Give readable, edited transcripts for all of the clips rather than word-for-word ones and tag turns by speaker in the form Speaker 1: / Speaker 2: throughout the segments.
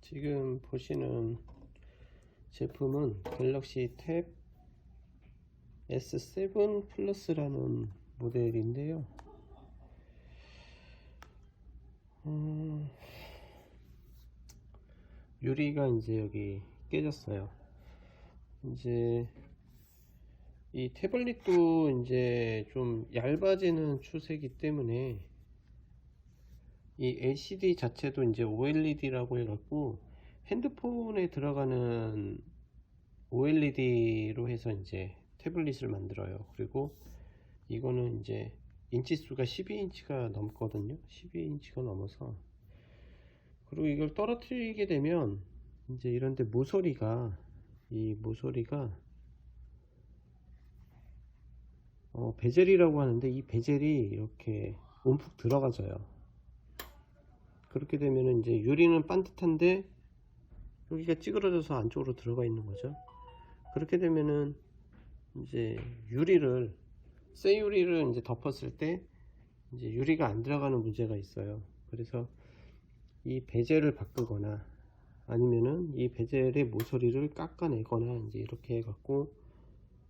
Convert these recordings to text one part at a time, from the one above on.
Speaker 1: 지금 보시는 제품은 갤럭시 탭 S7 플러스라는 모델인데요. 유리가 이제 여기 깨졌어요. 이제 이 태블릿도 이제 좀 얇아지는 추세이기 때문에 이 LCD 자체도 이제 OLED라고 해갖고 핸드폰에 들어가는 OLED로 해서 이제 태블릿을 만들어요. 그리고 이거는 이제 인치수가 12인치가 넘거든요. 12인치가 넘어서, 그리고 이걸 떨어뜨리게 되면 이제 이런데 모서리가, 이 모서리가 베젤이라고 하는데, 이 베젤이 이렇게 움푹 들어가져요. 그렇게 되면 이제 유리는 반듯한데 여기가 찌그러져서 안쪽으로 들어가 있는 거죠. 그렇게 되면은 이제 유리를, 새 유리를 이제 덮었을 때 이제 유리가 안 들어가는 문제가 있어요. 그래서 이 베젤을 바꾸거나 아니면은 이 베젤의 모서리를 깎아내거나 이제 이렇게 해갖고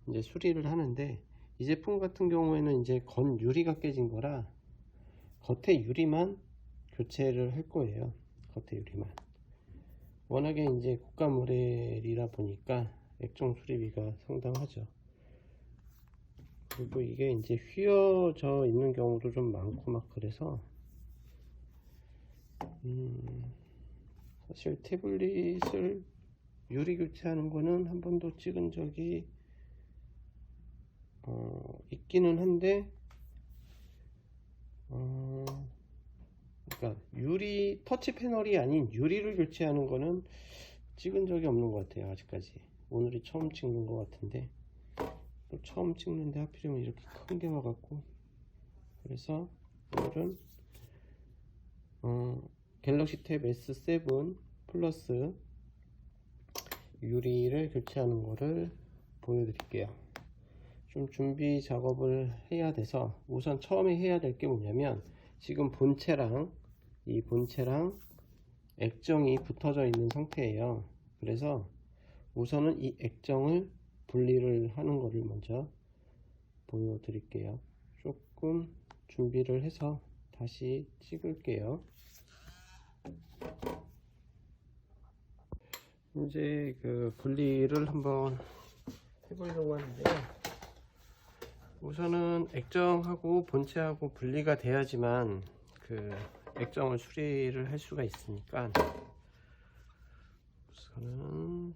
Speaker 1: 이제 수리를 하는데, 이 제품 같은 경우에는 이제 건 유리가 깨진 거라 겉에 유리만 교체를 할 거예요. 겉에 유리만. 워낙에 이제 고가 모델이라 보니까 액정 수리비가 상당하죠. 그리고 이게 이제 휘어져 있는 경우도 좀 많고 막 그래서 사실 태블릿을 유리 교체하는 거는 한 번도 찍은 적이 있기는 한데, 그러니까 유리 터치 패널이 아닌 유리를 교체하는 거는 찍은 적이 없는 것 같아요. 아직까지 오늘이 처음 찍는 것 같은데, 또 처음 찍는데 하필이면 이렇게 큰 게 와갖고, 그래서 오늘은 갤럭시 탭 S7 플러스 유리를 교체하는 거를 보여드릴게요. 좀 준비 작업을 해야 돼서, 우선 처음에 해야 될 게 뭐냐면, 지금 본체랑 이 본체랑 액정이 붙어져 있는 상태예요. 그래서 우선은 이 액정을 분리를 하는 거를 먼저 보여드릴게요. 조금 준비를 해서 다시 찍을게요. 이제 그 분리를 한번 해보려고 하는데요. 우선은 액정하고 본체하고 분리가 돼야지만 그 액정을 수리를 할 수가 있으니까, 우선은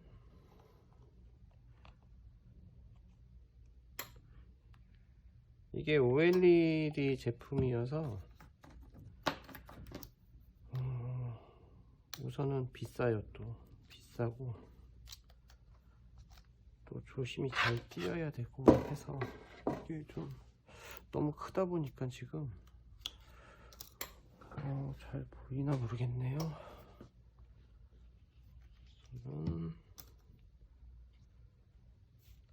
Speaker 1: 이게 OLED 제품이어서 우선은 비싸요. 또 비싸고 또 조심히 잘 띄어야 되고 해서, 이게 좀 너무 크다 보니까 지금 잘 보이나 모르겠네요. 이건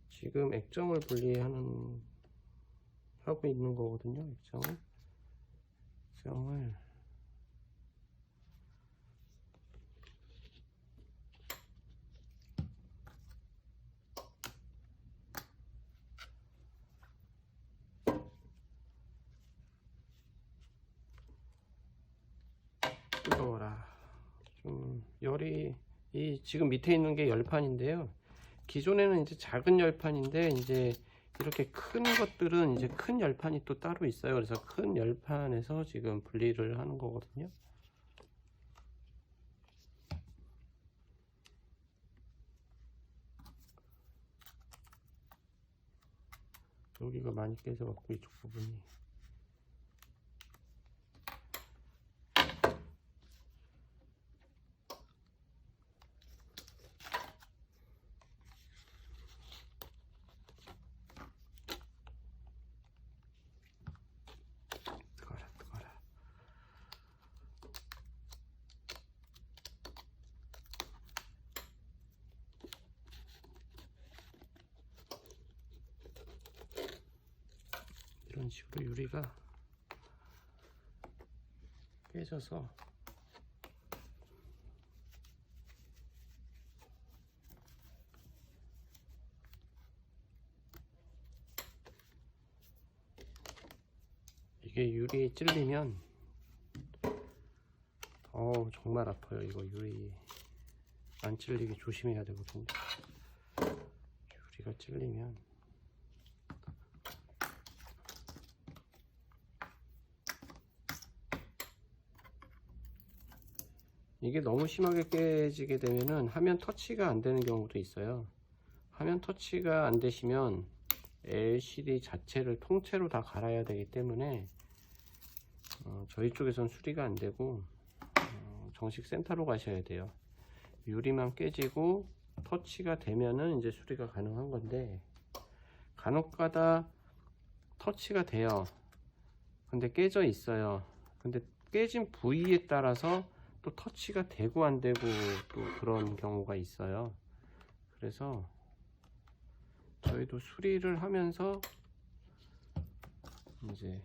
Speaker 1: 지금 액정을 분리하는 하고 있는 거거든요. 액정을 뜨거워라. 좀 열이, 이 지금 밑에 있는 게 열판인데요. 기존에는 이제 작은 열판인데, 이제 이렇게 큰 것들은 이제 큰 열판이 또 따로 있어요. 그래서 큰 열판에서 지금 분리를 하는 거거든요. 여기가 많이 깨져갖고 이쪽 부분이, 뜨거라. 이런 식으로 유리가 깨져서 이게 유리 찔리면 정말 아파요. 이거 유리 안 찔리게 조심해야 되거든요. 유리가 찔리면 이게 너무 심하게 깨지게 되면은 화면 터치가 안 되는 경우도 있어요. 화면 터치가 안 되시면 LCD 자체를 통째로 다 갈아야 되기 때문에 저희 쪽에선 수리가 안 되고 정식 센터로 가셔야 돼요. 유리만 깨지고 터치가 되면은 이제 수리가 가능한 건데, 간혹가다 터치가 돼요. 근데 깨져 있어요. 근데 깨진 부위에 따라서 또 터치가 되고 안 되고 또 그런 경우가 있어요. 그래서 저희도 수리를 하면서 이제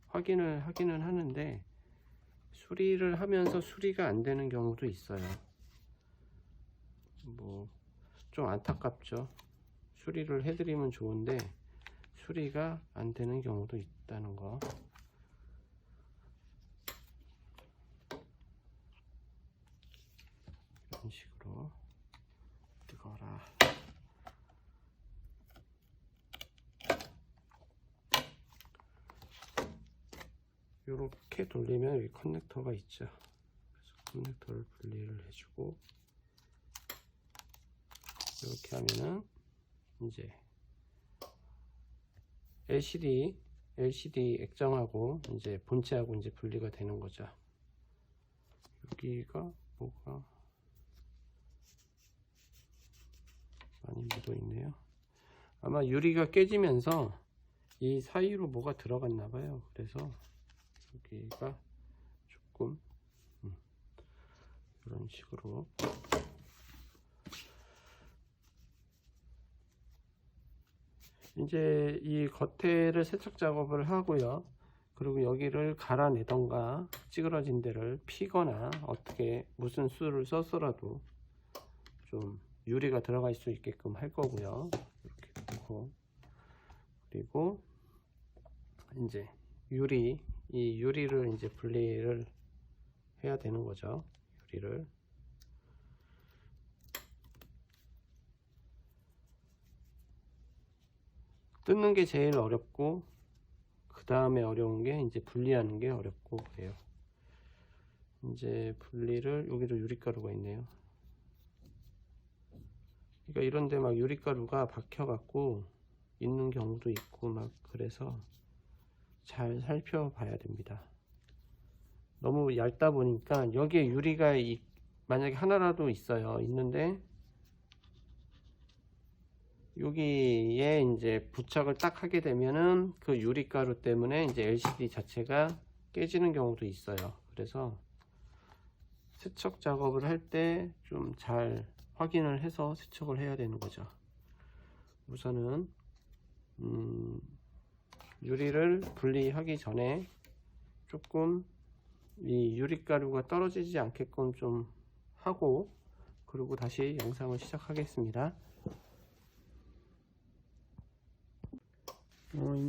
Speaker 1: 확인을 하기는 하는데, 수리를 하면서 수리가 안 되는 경우도 있어요. 뭐 좀 안타깝죠. 수리를 해드리면 좋은데 수리가 안 되는 경우도 있다는 거. 이런 식으로 뜨거라. 이렇게 돌리면 여기 커넥터가 있죠. 그래서 커넥터를 분리를 해주고, 이렇게 하면은 이제 LCD 액정하고 이제 본체하고 이제 분리가 되는 거죠. 여기가 뭐가 많이 묻어 있네요. 아마 유리가 깨지면서 이 사이로 뭐가 들어갔나 봐요. 그래서 여기가 조금 이런 식으로 이제 이 겉에를 세척 작업을 하고요. 그리고 여기를 갈아내던가 찌그러진 데를 피거나 어떻게 무슨 수를 써서라도 좀 유리가 들어갈 수 있게끔 할 거고요. 이렇게 놓고, 그리고 이제 이 유리를 이제 분리를 해야 되는 거죠. 유리를 뜯는 게 제일 어렵고, 그 다음에 어려운 게 이제 분리하는 게 어렵고 그래요. 이제 분리를, 여기도 유리가루가 있네요. 그러니까 이런데 막 유리가루가 박혀 갖고 있는 경우도 있고 막, 그래서 잘 살펴봐야 됩니다. 너무 얇다 보니까 여기에 유리가 만약에 하나라도 있는데 여기에 이제 부착을 딱 하게 되면은 그 유리가루 때문에 이제 LCD 자체가 깨지는 경우도 있어요. 그래서 세척 작업을 할 때 좀 잘 확인을 해서 세척을 해야 되는 거죠. 우선은 유리를 분리하기 전에 조금 이 유리가루가 떨어지지 않게끔 좀 하고, 그리고 다시 영상을 시작하겠습니다.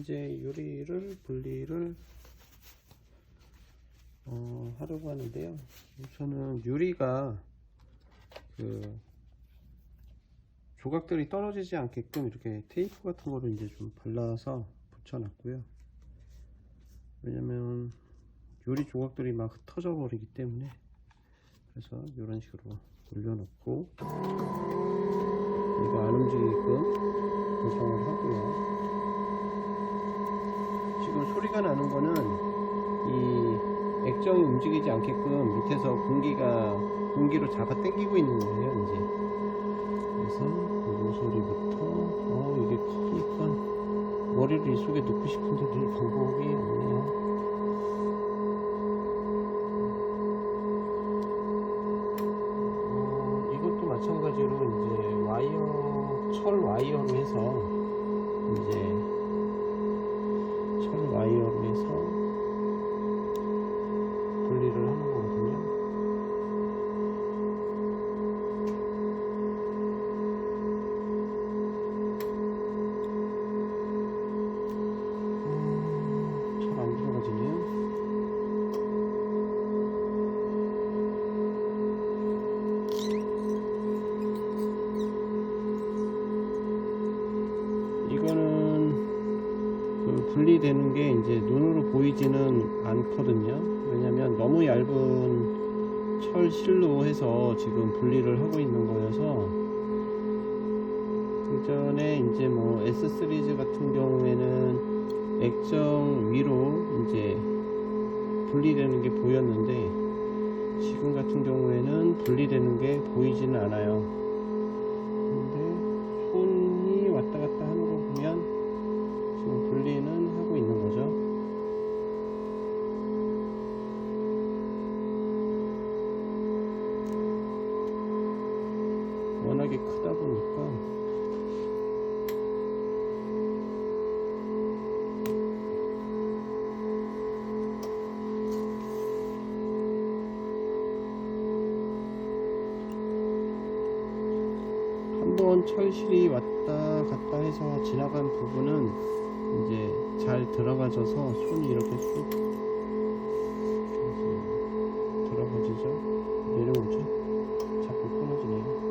Speaker 1: 이제 유리를 분리를 하려고 하는데요. 우선은 유리가 그 조각들이 떨어지지 않게끔 이렇게 테이프 같은 거를 이제 좀 발라서 붙여 놨고요. 왜냐면 유리 조각들이 막 흩어져 버리기 때문에. 그래서 이런 식으로 올려놓고 얘가 안 움직이게끔 고정을 하고요. 지금 소리가 나는 거는 이 액정이 움직이지 않게끔 밑에서 공기로 잡아 당기고 있는 거예요. 이제 그래서 이 소리부터 이게 크니까 머리를 이 속에 넣고 싶은데 늘 방법이 없네요. 이것도 마찬가지로 이제 철 와이어로 해서 분리를 하는 거거든요. 잘 안 들어가지. 분리되는 게 이제 눈으로 보이지는 않거든요. 왜냐면 너무 얇은 철실로 해서 지금 분리를 하고 있는 거여서, 그 전에 이제 뭐 S 시리즈 같은 경우에는 액정 위로 이제 분리되는 게 보였는데, 지금 같은 경우에는 분리되는 게 보이지는 않아요. 근데 손이 왔다 갔다 하는 거 보면 지금 분리는 하고 있는 거죠. 워낙에 크다 보니까 한번 철실이 왔다 갔다 해서 지나간 부분은 이제 잘 들어가져서 손이 이렇게 쑥 들어가지죠. 내려오죠. 자꾸 끊어지네요.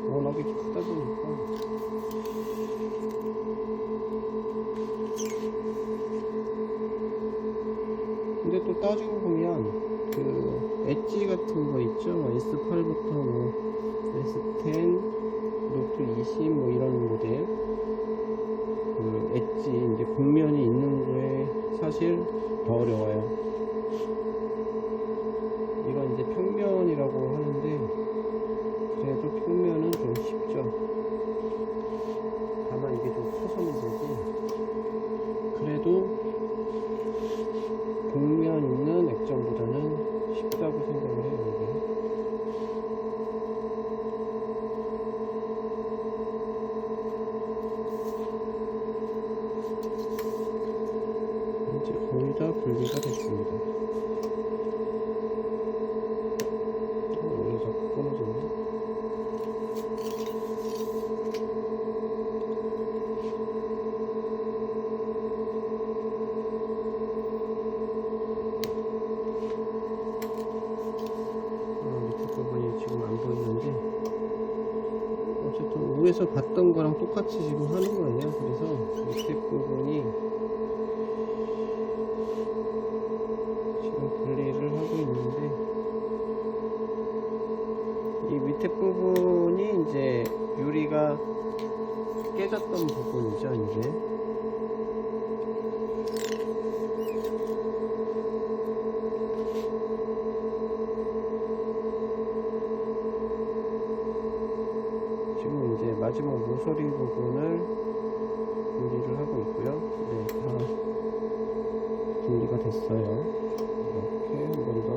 Speaker 1: 워낙에 크다 보니까 근데 또 따지고 보면 그 엣지 같은 거 있죠. S8부터 뭐 S10, 노트 20 뭐 이런 모델, 그 엣지 이제 곡면이 있는 거에 사실 더 어려워요. 이건 이제 평면이라고 하는데, 그래도 평면은 좀 쉽죠. 다만 이게 좀 커서 문제지, 그래도 곡면 있는 액정보다는 쉽다고 생각을 해요. 이게 이제 거의 다 분리가 됐습니다. 왜 자꾸 끊어졌네. 밑에 부분이 지금 안 보이는데, 어쨌든 위에서 봤던 거랑 똑같이 지금 하는 거예요. 그래서 밑에 부분이 지금 분리를 하고 있는데, 이 밑에 부분이 이제 유리가 깨졌던 부분이죠. 이제 지금 이제 마지막 모서리 부분을 분리를 하고 있고요. 네, 다 분리가 됐어요. 이렇게 한 번 더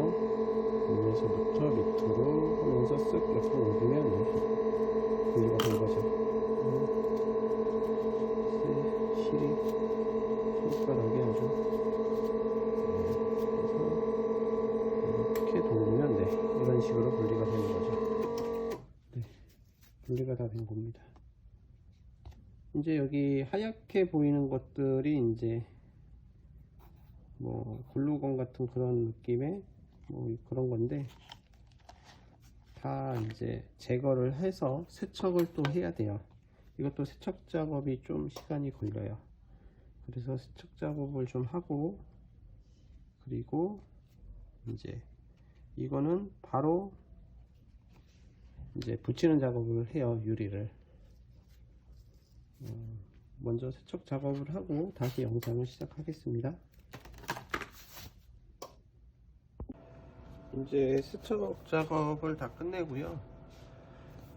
Speaker 1: 위에서부터 밑으로 하면서 쓱 옆으로 옮기면 분리가 된 거죠. 실이 손가락에 아주, 그래서 이렇게 돌리면 이런 식으로 분리가 되는 거죠. 네, 분리가 다 된 겁니다. 이제 여기 하얗게 보이는 것들이 이제 뭐 글루건 같은 그런 느낌의 뭐 그런 건데, 다 이제 제거를 해서 세척을 또 해야 돼요. 이것도 세척 작업이 좀 시간이 걸려요. 그래서 세척 작업을 좀 하고, 그리고 이제 이거는 바로 이제 붙이는 작업을 해요. 유리를 먼저 세척 작업을 하고 다시 영상을 시작하겠습니다. 이제 세척 작업을 다 끝내고요.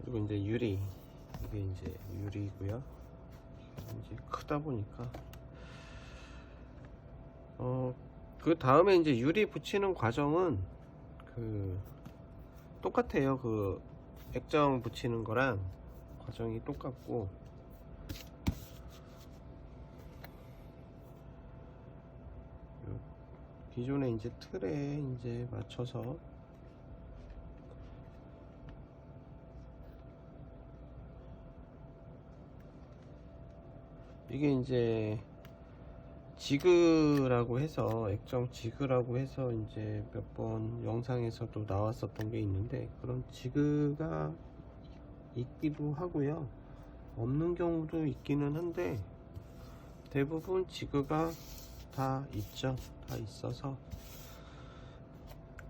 Speaker 1: 그리고 이제 유리, 이게 이제 유리고요. 이제 크다 보니까 그 다음에 이제 유리 붙이는 과정은 그 똑같아요. 그 액정 붙이는 거랑 과정이 똑같고, 기존에 이제 틀에 이제 맞춰서 이게 이제 지그라고 해서, 액정 지그라고 해서 이제 몇 번 영상에서도 나왔었던 게 있는데, 그런 지그가 있기도 하고요, 없는 경우도 있기는 한데, 대부분 지그가 다 있죠. 다 있어서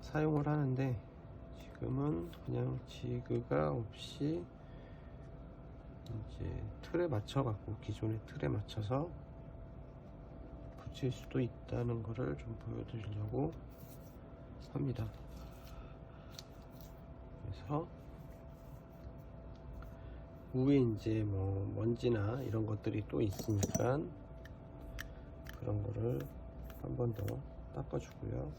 Speaker 1: 사용을 하는데, 지금은 그냥 지그가 없이 이제 틀에 맞춰 갖고, 기존의 틀에 맞춰서 붙일 수도 있다는 거를 좀 보여드리려고 삽니다. 그래서 위에 이제 뭐 먼지나 이런 것들이 또 있으니까 그런 거를 한 번 더 닦아주고요.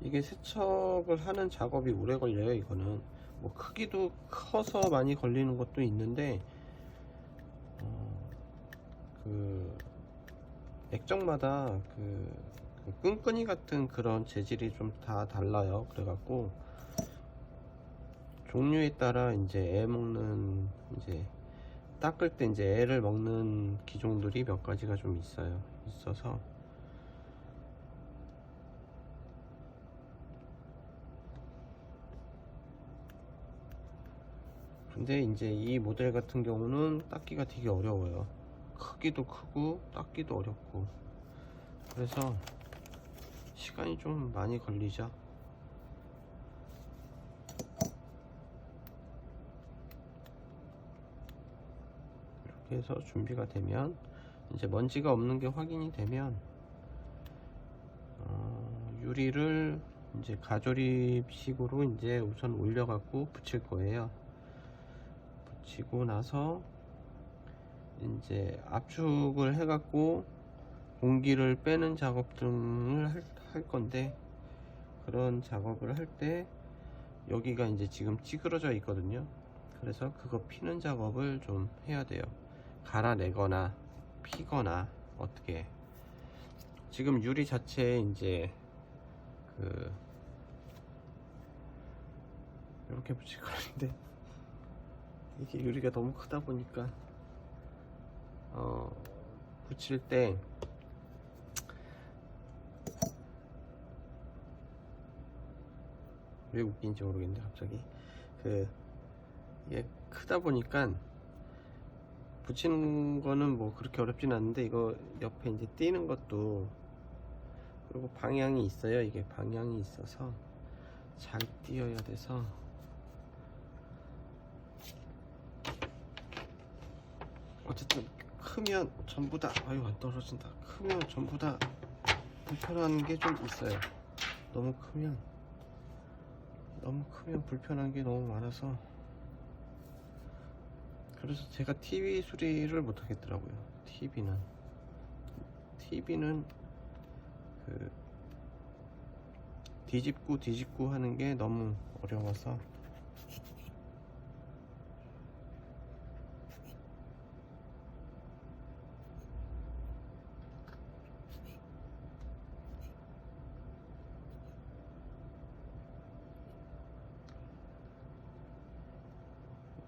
Speaker 1: 이게 세척을 하는 작업이 오래 걸려요. 이거는 뭐 크기도 커서 많이 걸리는 것도 있는데, 그 액정마다 그 끈끈이 같은 그런 재질이 좀 다 달라요. 그래갖고 종류에 따라 이제 애 먹는, 이제 닦을 때 이제 애를 먹는 기종들이 몇 가지가 좀 있어서 근데 이제 이 모델 같은 경우는 닦기가 되게 어려워요. 크기도 크고 닦기도 어렵고, 그래서 시간이 좀 많이 걸리죠. 이렇게 해서 준비가 되면, 이제 먼지가 없는 게 확인이 되면 유리를 이제 가조립식으로 이제 우선 올려 갖고 붙일 거예요. 붙이고 나서 이제 압축을 해 갖고 공기를 빼는 작업 등을 할 건데, 그런 작업을 할 때 여기가 이제 지금 찌그러져 있거든요. 그래서 그거 피는 작업을 좀 해야 돼요. 갈아내거나 피거나 어떻게. 지금 유리 자체에 이제 이렇게 붙일 거는데, 이게 유리가 너무 크다 보니까 붙일 때 왜 웃긴지 모르겠는데 갑자기 이게 크다 보니까 붙이는 거는 뭐 그렇게 어렵진 않은데, 이거 옆에 이제 띄는 것도, 그리고 방향이 있어요. 이게 방향이 있어서 잘 띄어야 돼서, 어쨌든 크면 전부 다, 아유 안 떨어진다. 크면 전부 다 불편한 게 좀 있어요. 너무 크면 불편한 게 너무 많아서, 그래서 제가 TV 수리를 못 하겠더라고요. TV는 그 뒤집고 하는 게 너무 어려워서.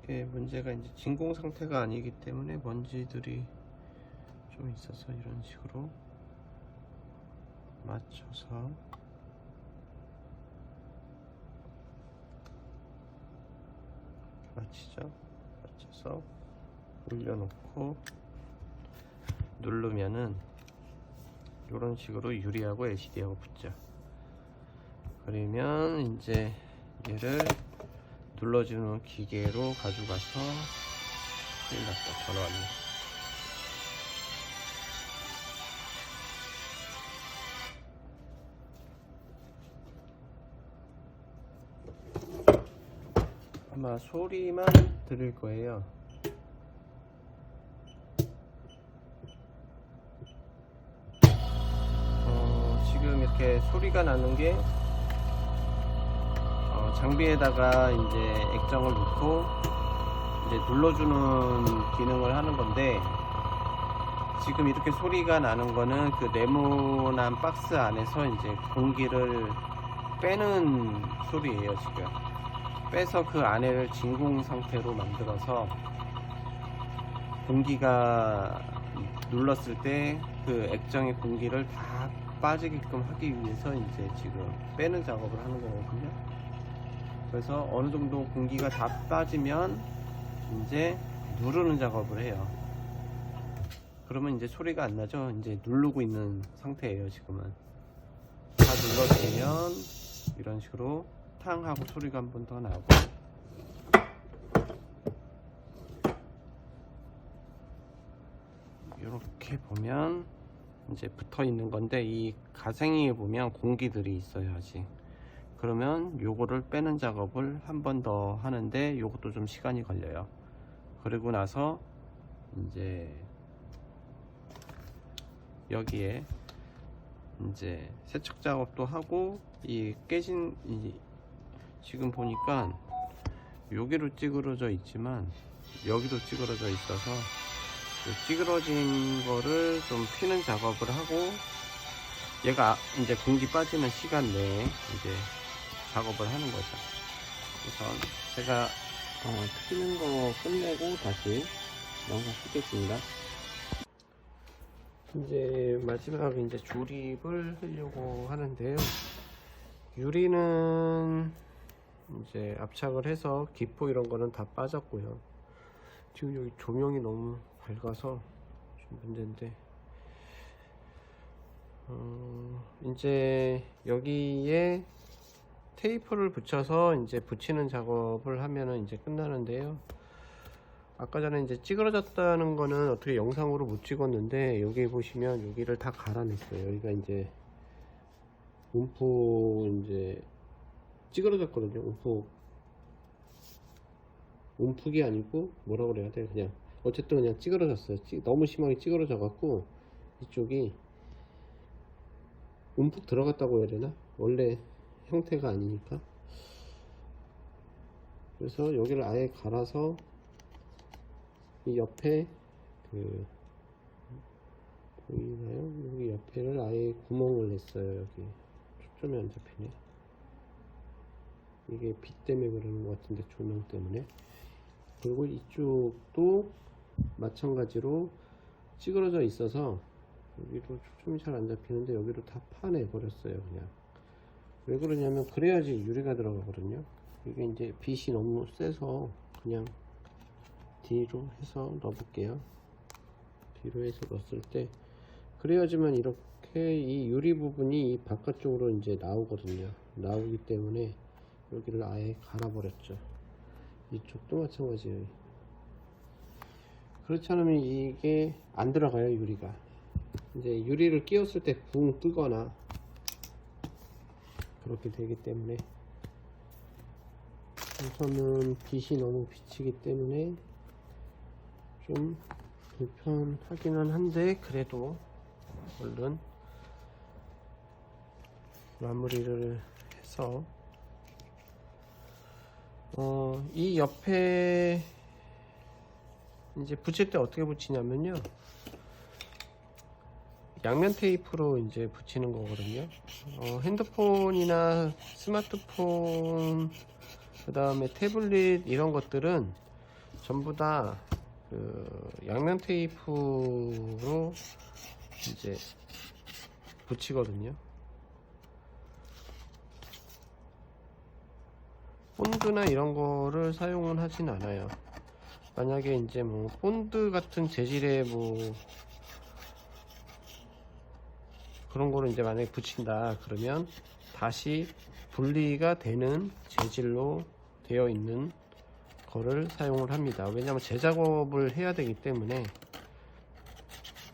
Speaker 1: 이게 문제가 이제 진공 상태가 아니기 때문에 먼지들이 좀 있어서 이런 식으로 맞춰서 맞춰서 올려놓고 누르면은 이런 식으로 유리하고 LCD하고 붙죠. 그러면 이제 얘를 눌러주는 기계로 가져가서, 큰일 났다, 전화 왔네. 아마 소리만 들을 거예요. 지금 이렇게 소리가 나는 게 장비에다가 이제 액정을 넣고 이제 눌러주는 기능을 하는 건데, 지금 이렇게 소리가 나는 거는 그 네모난 박스 안에서 이제 공기를 빼는 소리예요. 지금 빼서 그 안에를 진공 상태로 만들어서 공기가 눌렀을 때 그 액정의 공기를 다 빠지게끔 하기 위해서 이제 지금 빼는 작업을 하는 거거든요. 그래서 어느 정도 공기가 다 빠지면 이제 누르는 작업을 해요. 그러면 이제 소리가 안 나죠. 이제 누르고 있는 상태예요. 지금은 다 눌러주면 이런 식으로 탕 하고 소리가 한 번 더 나고, 이렇게 보면 이제 붙어 있는 건데, 이 가생이에 보면 공기들이 있어요 아직. 그러면 요거를 빼는 작업을 한 번 더 하는데 요것도 좀 시간이 걸려요. 그리고 나서 이제 여기에 이제 세척 작업도 하고, 이 깨진 지금 보니까 여기로 찌그러져 있지만 여기도 찌그러져 있어서 찌그러진 거를 좀 피는 작업을 하고, 얘가 이제 공기 빠지는 시간 내에 이제 작업을 하는 거죠. 우선 제가 피는 거 끝내고 다시 영상 찍겠습니다. 이제 마지막 이제 조립을 하려고 하는데요. 유리는 이제 압착을 해서 기포 이런 거는 다 빠졌고요. 지금 여기 조명이 너무 밝아서 좀 문제인데, 이제 여기에 테이프를 붙여서 이제 붙이는 작업을 하면은 이제 끝나는데요. 아까 전에 이제 찌그러졌다는 거는 어떻게 영상으로 못 찍었는데, 여기 보시면 여기를 다 갈아냈어요. 여기가 이제 움푹 이제 찌그러졌거든요. 움푹이 아니고 뭐라 그래야 돼, 그냥 어쨌든 그냥 찌그러졌어요. 너무 심하게 찌그러져 갖고 이쪽이 움푹 들어갔다고 해야 되나? 원래 형태가 아니니까. 그래서 여기를 아예 갈아서 이 옆에 그 보이나요? 여기 옆에를 아예 구멍을 냈어요. 여기 초점이 안 잡히네. 이게 빛 때문에 그러는 것 같은데, 조명 때문에. 그리고 이쪽도 마찬가지로 찌그러져 있어서 여기도 초점이 잘 안 잡히는데 여기로 다 파내 버렸어요. 그냥 왜 그러냐면, 그래야지 유리가 들어가거든요. 이게 이제 빛이 너무 세서 그냥 뒤로 해서 넣어 볼게요. 뒤로 해서 넣었을 때 그래야지만 이렇게 이 유리 부분이 이 바깥쪽으로 이제 나오거든요. 나오기 때문에 여기를 아예 갈아 버렸죠. 이쪽도 마찬가지예요. 그렇지 않으면 이게 안 들어가요. 유리가 이제 유리를 끼웠을 때 붕 뜨거나 그렇게 되기 때문에, 우선은 빛이 너무 비치기 때문에 좀 불편하기는 한데, 그래도 얼른 마무리를 해서 이 옆에 이제 붙일 때 어떻게 붙이냐면요, 양면 테이프로 이제 붙이는 거거든요. 핸드폰이나 스마트폰, 그 다음에 태블릿 이런 것들은 전부 다 그 양면 테이프로 이제 붙이거든요. 본드나 이런 거를 사용은 하진 않아요. 만약에 이제 뭐 본드 같은 재질의 뭐 그런 거를 이제 만약에 붙인다 그러면 다시 분리가 되는 재질로 되어 있는 거를 사용을 합니다. 왜냐하면 재작업을 해야 되기 때문에.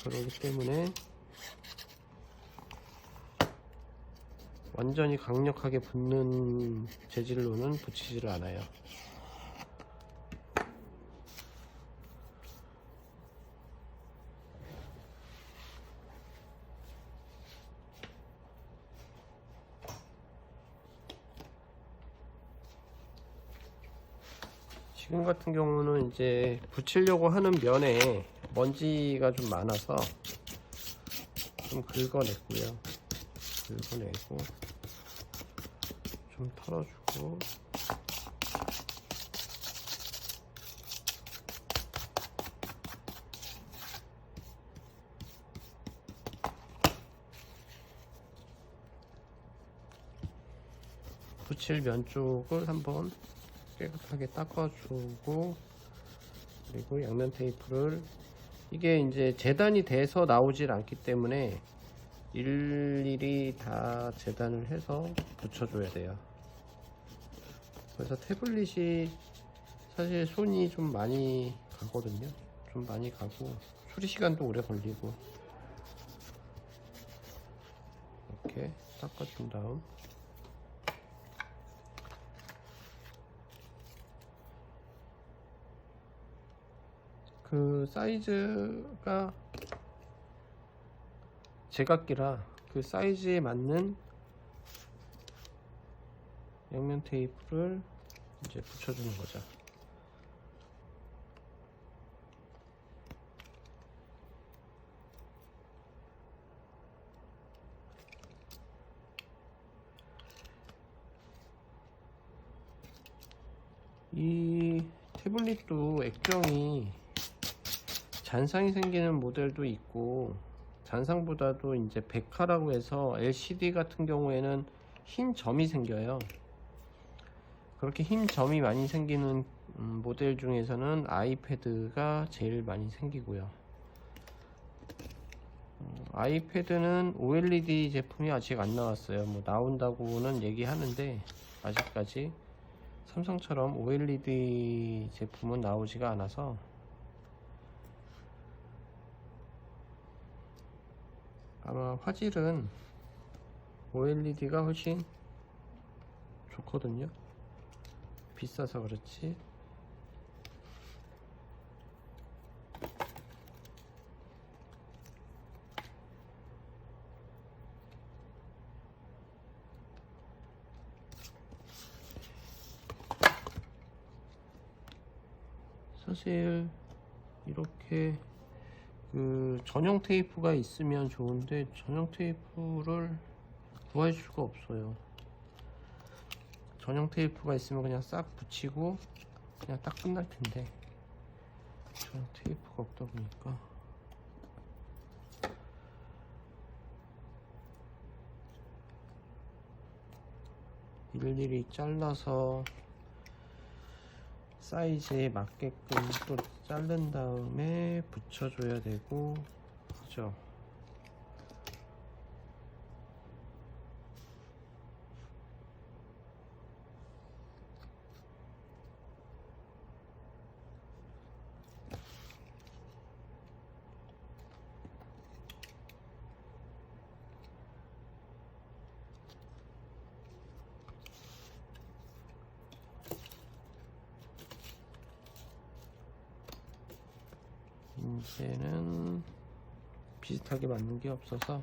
Speaker 1: 그렇기 때문에 완전히 강력하게 붙는 재질로는 붙이지를 않아요. 지금 같은 경우는 이제 붙이려고 하는 면에 먼지가 좀 많아서 좀 긁어냈고요. 긁어내고 좀 털어주고, 붙일 면 쪽을 한번 깨끗하게 닦아주고, 그리고 양면 테이프를, 이게 이제 재단이 돼서 나오질 않기 때문에 일일이 다 재단을 해서 붙여줘야 돼요. 그래서 태블릿이 사실 손이 좀 많이 가거든요. 좀 많이 가고 수리 시간도 오래 걸리고. 이렇게 닦아준 다음, 그 사이즈가 제각기라 그 사이즈에 맞는 양면 테이프를 이제 붙여주는 거죠. 이 태블릿도 액정이 잔상이 생기는 모델도 있고, 잔상보다도 이제 백화라고 해서 LCD 같은 경우에는 흰 점이 생겨요. 그렇게 흰 점이 많이 생기는 모델 중에서는 아이패드가 제일 많이 생기고요. 아이패드는 OLED 제품이 아직 안 나왔어요. 뭐 나온다고는 얘기하는데 아직까지 삼성처럼 OLED 제품은 나오지가 않아서, 아마 화질은 OLED가 훨씬 좋거든요. 비싸서 그렇지. 사실 이렇게 그 전용 테이프가 있으면 좋은데 전용 테이프를 구할 수가 없어요. 전용 테이프가 있으면 그냥 싹 붙이고 그냥 딱 끝날 텐데, 전용 테이프가 없다 보니까 일일이 잘라서 사이즈에 맞게끔 또 자른 다음에 붙여줘야 되고 그죠. 이제는 비슷하게 맞는 게 없어서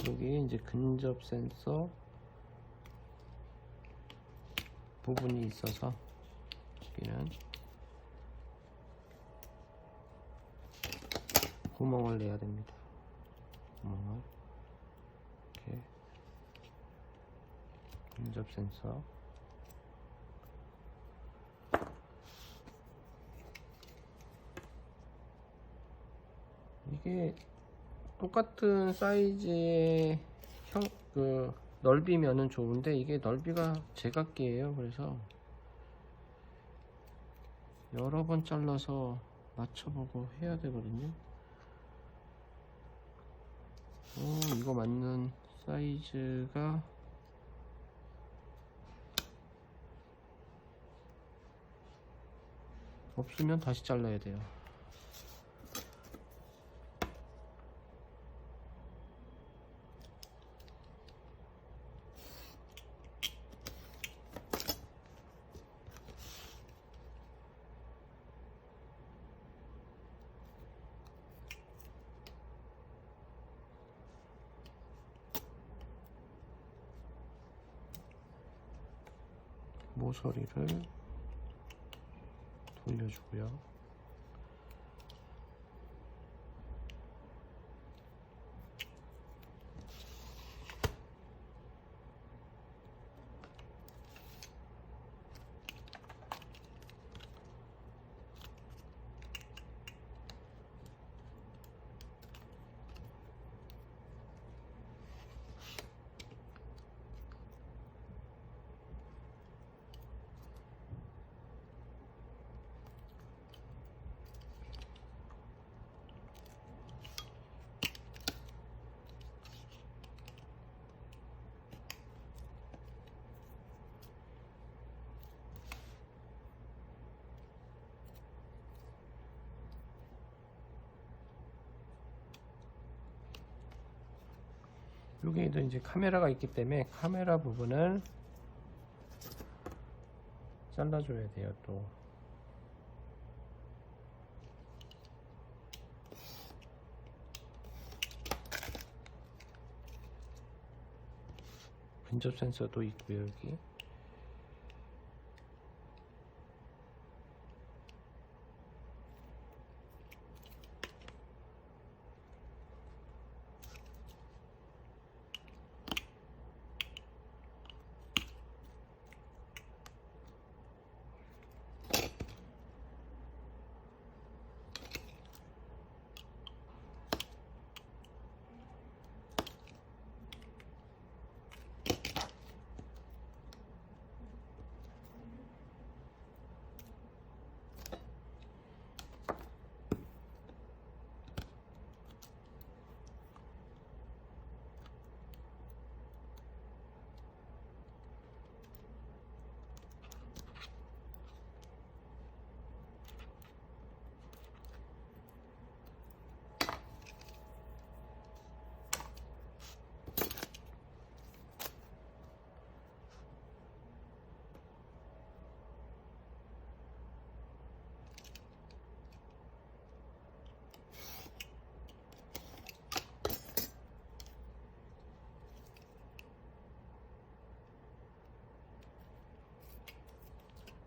Speaker 1: 여기 이제 근접 센서 부분이 있어서 여기는 구멍을 내야 됩니다. 구멍을 이렇게 근접 센서, 이게 똑같은 사이즈의 그 넓이면은 좋은데 이게 넓이가 제각기예요. 그래서 여러 번 잘라서 맞춰보고 해야 되거든요. 이거 맞는 사이즈가 없으면 다시 잘라야 돼요. 모서리를 돌려주고요. 여기에도 이제 카메라가 있기 때문에 카메라 부분을 잘라줘야 돼요. 또 근접 센서도 있고요. 여기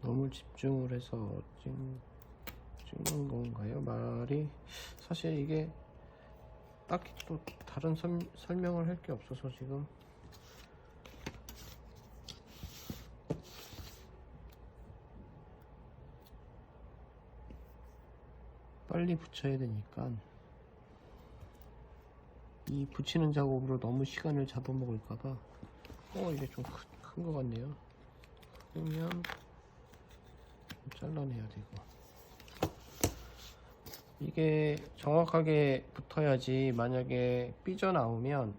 Speaker 1: 너무 집중을 해서 찍는 건가요? 말이 사실 이게 딱히 또 다른 설명을 할 게 없어서 지금 빨리 붙여야 되니까 이 붙이는 작업으로 너무 시간을 잡아먹을까봐 이게 좀 큰 것 같네요. 그러면 잘라내야 되고 이게 정확하게 붙어야지. 만약에 삐져나오면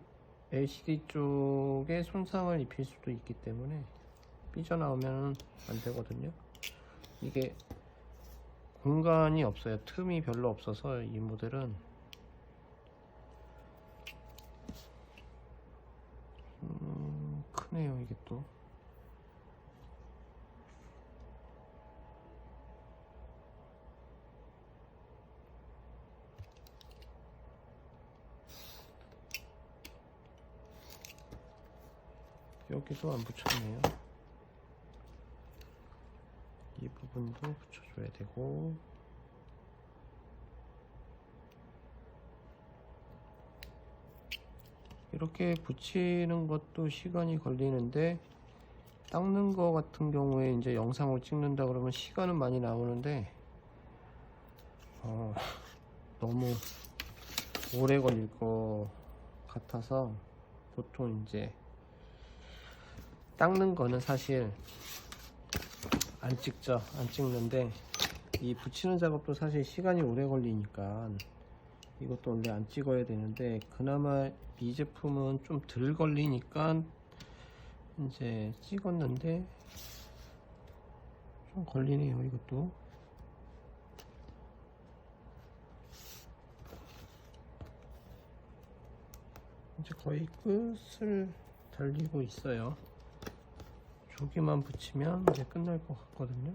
Speaker 1: LCD 쪽에 손상을 입힐 수도 있기 때문에 삐져나오면 안 되거든요. 이게 공간이 없어요. 틈이 별로 없어서 이 모델은 크네요. 이게 또 여기도 안 붙였네요. 이 부분도 붙여줘야 되고 이렇게 붙이는 것도 시간이 걸리는데 닦는 거 같은 경우에 이제 영상을 찍는다 그러면 시간은 많이 나오는데 너무 오래 걸릴 것 같아서 보통 이제 닦는 거는 사실 안 찍죠. 안 찍는데 이 붙이는 작업도 사실 시간이 오래 걸리니까 이것도 원래 안 찍어야 되는데 그나마 이 제품은 좀 덜 걸리니까 이제 찍었는데 좀 걸리네요. 이것도 이제 거의 끝을 달리고 있어요. 조기만 붙이면 이제 끝날 것 같거든요.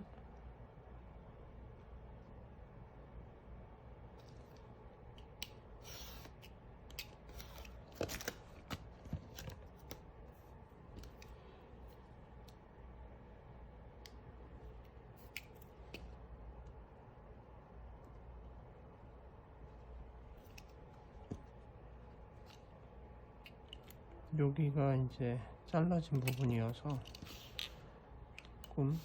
Speaker 1: 여기가 이제 잘라진 부분이어서 조금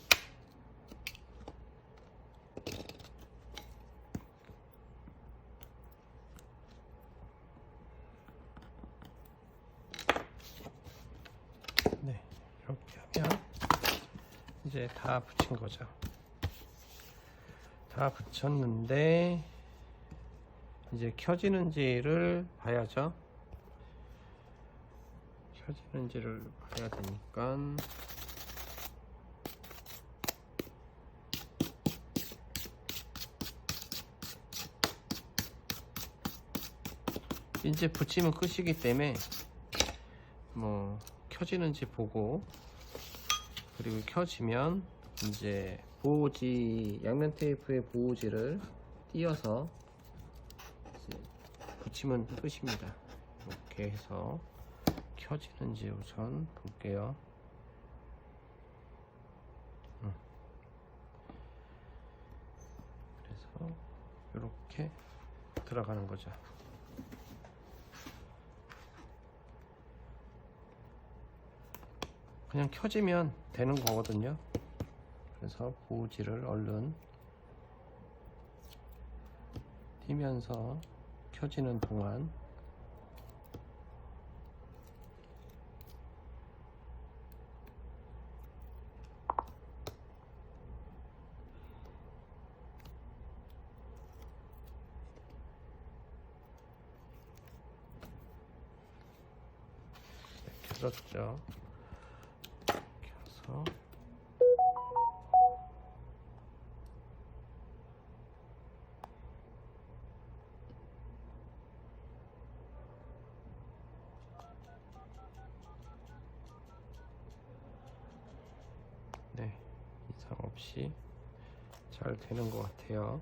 Speaker 1: 네, 이렇게 하면 이제 다 붙인 거죠. 다 붙였는데 이제 켜지는지를 봐야죠. 켜지는지를 봐야 되니까 이제 붙이면 끝이기 때문에 뭐 켜지는지 보고, 그리고 켜지면 이제 보호지, 양면 테이프의 보호지를 띄어서 이제 붙이면 끝입니다. 이렇게 해서 켜지는지 우선 볼게요. 그래서 이렇게 들어가는 거죠. 그냥 켜지면 되는 거거든요. 그래서 보호지를 얼른 띄면서 켜지는 동안 켜졌죠. 켜서 네, 이상 없이 잘 되는 것 같아요.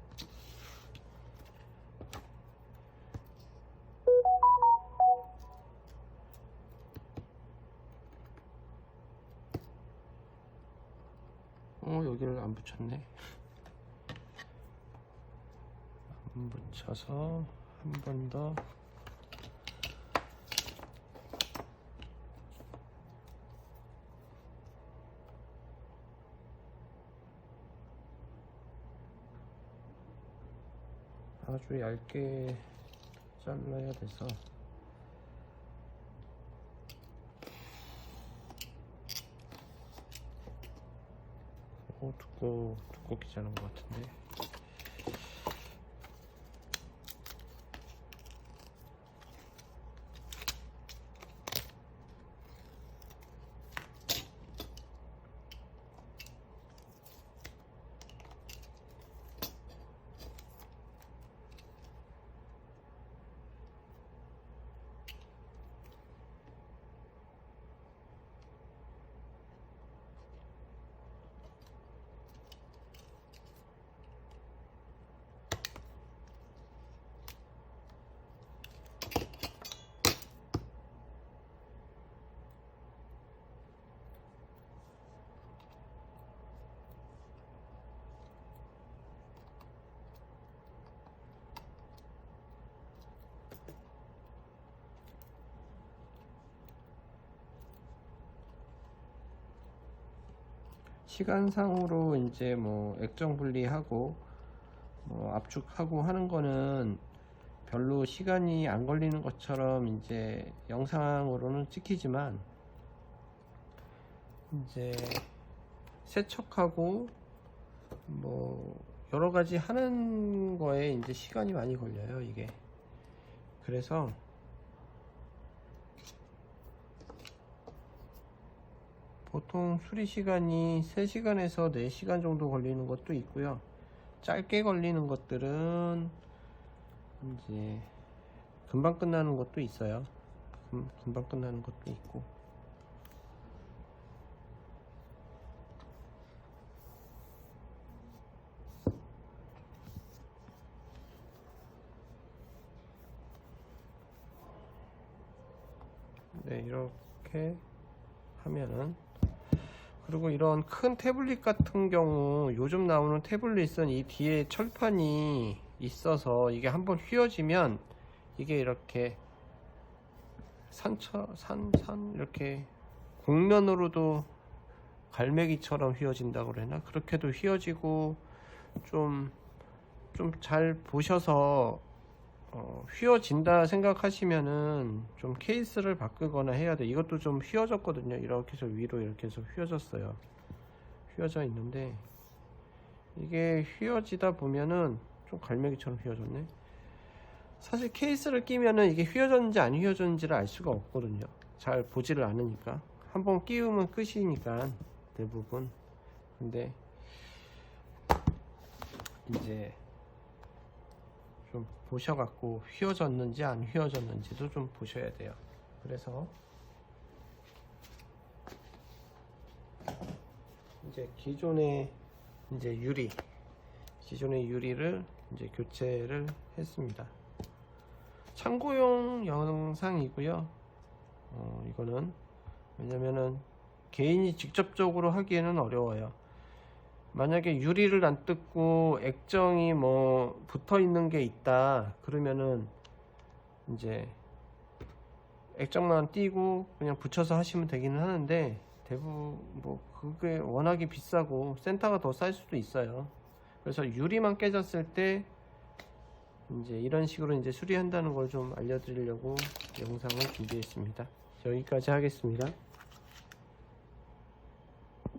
Speaker 1: 여기를 안 붙였네. 안 붙여서 한 번 더 아주 얇게 잘라야 돼서 두껍게 자른 것 같은데. 시간상으로 이제 뭐 액정 분리하고 뭐 압축하고 하는 거는 별로 시간이 안 걸리는 것처럼 이제 영상으로는 찍히지만, 이제 세척하고 뭐 여러 가지 하는 거에 이제 시간이 많이 걸려요, 이게. 그래서 보통 수리 시간이 3시간에서 4시간 정도 걸리는 것도 있고요. 짧게 걸리는 것들은 이제 금방 끝나는 것도 있어요. 금방 끝나는 것도 있고. 네, 이렇게 하면은, 그리고 이런 큰 태블릿 같은 경우, 요즘 나오는 태블릿은 이 뒤에 철판이 있어서 이게 한번 휘어지면 이게 이렇게 산 이렇게 곡면으로도 갈매기처럼 휘어진다고 그러나 그렇게도 휘어지고 좀 잘 보셔서 휘어진다 생각하시면은 좀 케이스를 바꾸거나 해야 돼. 이것도 좀 휘어졌거든요. 이렇게 해서 위로 이렇게 해서 휘어졌어요. 휘어져 있는데 이게 휘어지다 보면은 좀 갈매기처럼 휘어졌네. 사실 케이스를 끼면은 이게 휘어졌는지 안 휘어졌는지를 알 수가 없거든요. 잘 보지를 않으니까. 한번 끼우면 끝이니까 대부분. 근데 이제 좀 보셔갖고 휘어졌는지 안 휘어졌는지도 좀 보셔야 돼요. 그래서 이제 기존의 유리를 이제 교체를 했습니다. 참고용 영상이고요. 이거는 왜냐면은 개인이 직접적으로 하기에는 어려워요. 만약에 유리를 안 뜯고 액정이 뭐 붙어 있는 게 있다 그러면은 이제 액정만 띄고 그냥 붙여서 하시면 되기는 하는데 대부분 뭐 그게 워낙에 비싸고 센터가 더 쌀 수도 있어요. 그래서 유리만 깨졌을 때 이제 이런 식으로 이제 수리한다는 걸 좀 알려드리려고 영상을 준비했습니다. 여기까지 하겠습니다.